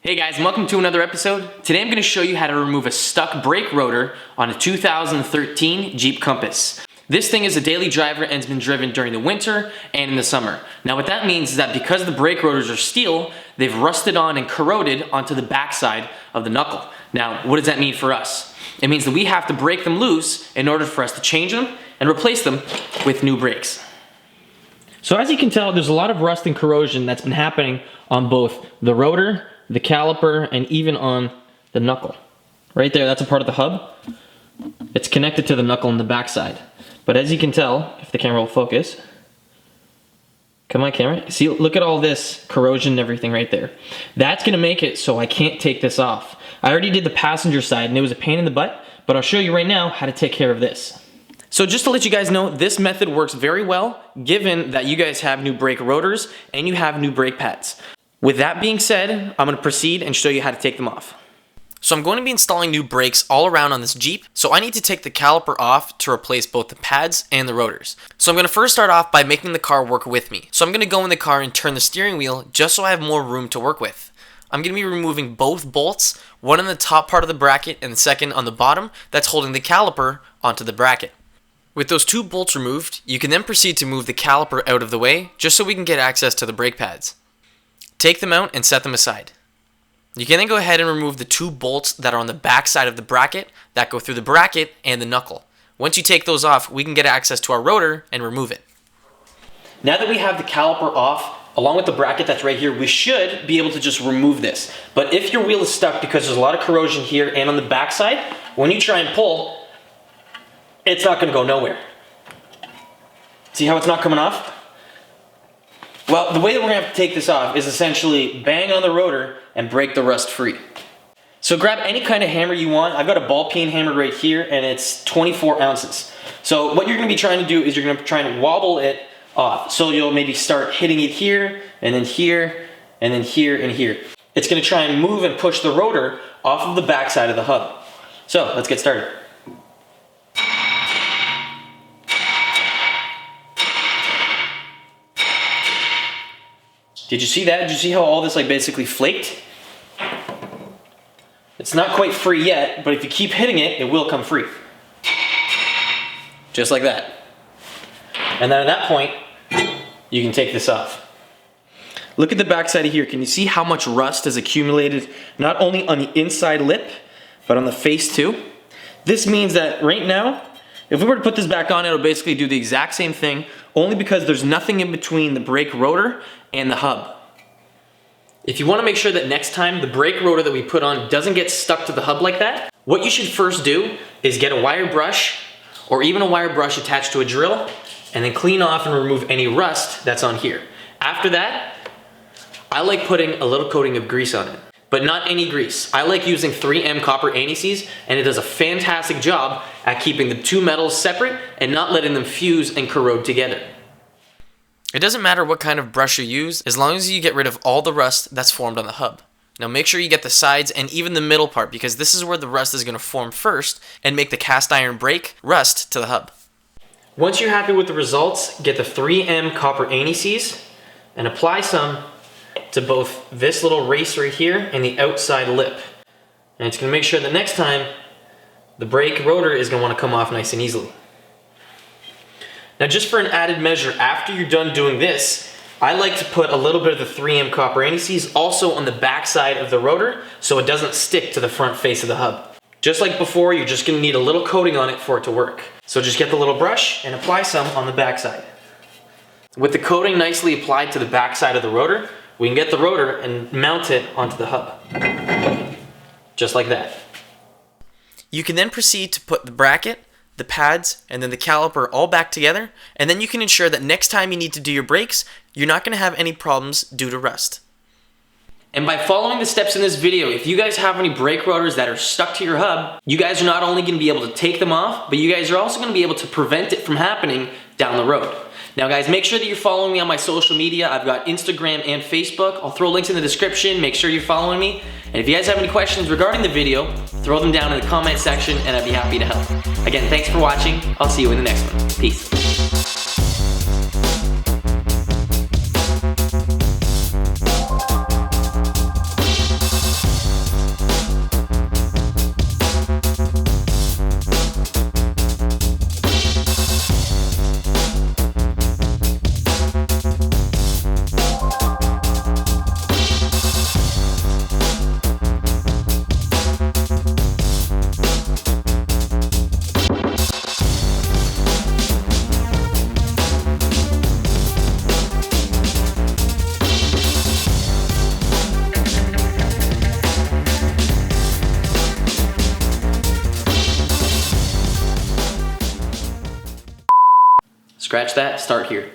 Hey guys, and welcome to another episode. Today I'm going to show you how to remove a stuck brake rotor on a 2013 Jeep Compass. This thing is a daily driver and has been driven during the winter and in the summer. Now what that means is that because the brake rotors are steel, they've rusted on and corroded onto the backside of the knuckle. Now what does that mean for us? It means that we have to break them loose in order for us to change them and replace them with new brakes. So as you can tell, there's a lot of rust and corrosion that's been happening on both the rotor, the caliper, and even on the knuckle. Right there, that's a part of the hub. It's connected to the knuckle on the backside. But as you can tell, if the camera will focus, come on camera, see, look at all this corrosion and everything right there. That's gonna make it so I can't take this off. I already did the passenger side and it was a pain in the butt, but I'll show you right now how to take care of this. So just to let you guys know, this method works very well given that you guys have new brake rotors and you have new brake pads. With that being said, I'm going to proceed and show you how to take them off. So I'm going to be installing new brakes all around on this Jeep, so I need to take the caliper off to replace both the pads and the rotors. So I'm going to first start off by making the car work with me. So I'm going to go in the car and turn the steering wheel just so I have more room to work with. I'm going to be removing both bolts, one on the top part of the bracket and the second on the bottom that's holding the caliper onto the bracket. With those two bolts removed, you can then proceed to move the caliper out of the way just so we can get access to the brake pads. Take them out and set them aside. You can then go ahead and remove the two bolts that are on the back side of the bracket that go through the bracket and the knuckle. Once you take those off, we can get access to our rotor and remove it. Now that we have the caliper off, along with the bracket that's right here, we should be able to just remove this. But if your wheel is stuck because there's a lot of corrosion here and on the back side, when you try and pull, it's not going to go nowhere. See how it's not coming off? Well, the way that we're going to have to take this off is essentially bang on the rotor and break the rust free. So grab any kind of hammer you want. I've got a ball peen hammer right here and it's 24 ounces. So what you're going to be trying to do is you're going to try and wobble it off. So you'll maybe start hitting it here and then here and then here and here. It's going to try and move and push the rotor off of the backside of the hub. So let's get started. Did you see that? Did you see how all this basically flaked? It's not quite free yet, but if you keep hitting it, it will come free. Just like that. And then at that point, you can take this off. Look at the back side of here. Can you see how much rust has accumulated not only on the inside lip, but on the face too? This means that right now, if we were to put this back on, it'll basically do the exact same thing, only because there's nothing in between the brake rotor and the hub. If you want to make sure that next time the brake rotor that we put on doesn't get stuck to the hub like that, what you should first do is get a wire brush or even a wire brush attached to a drill and then clean off and remove any rust that's on here. After that, I like putting a little coating of grease on it, but not any grease. I like using 3M copper anti-seize and it does a fantastic job at keeping the two metals separate and not letting them fuse and corrode together. It doesn't matter what kind of brush you use, as long as you get rid of all the rust that's formed on the hub. Now make sure you get the sides and even the middle part because this is where the rust is going to form first and make the cast iron brake rust to the hub. Once you're happy with the results, get the 3M copper anti-seize and apply some to both this little race right here and the outside lip. And it's going to make sure that next time the brake rotor is going to want to come off nice and easily. Now just for an added measure, after you're done doing this, I like to put a little bit of the 3M copper anti-seize also on the back side of the rotor so it doesn't stick to the front face of the hub. Just like before, you're just going to need a little coating on it for it to work. So just get the little brush and apply some on the back side. With the coating nicely applied to the back side of the rotor, we can get the rotor and mount it onto the hub. Just like that. You can then proceed to put the bracket, the pads, and then the caliper all back together, and then you can ensure that next time you need to do your brakes, you're not going to have any problems due to rust. And by following the steps in this video, if you guys have any brake rotors that are stuck to your hub, you guys are not only going to be able to take them off, but you guys are also going to be able to prevent it from happening down the road. Now guys, make sure that you're following me on my social media. I've got Instagram and Facebook. I'll throw links in the description. Make sure you're following me. And if you guys have any questions regarding the video, throw them down in the comment section and I'd be happy to help. Again, thanks for watching. I'll see you in the next one. Peace. Scratch that, start here.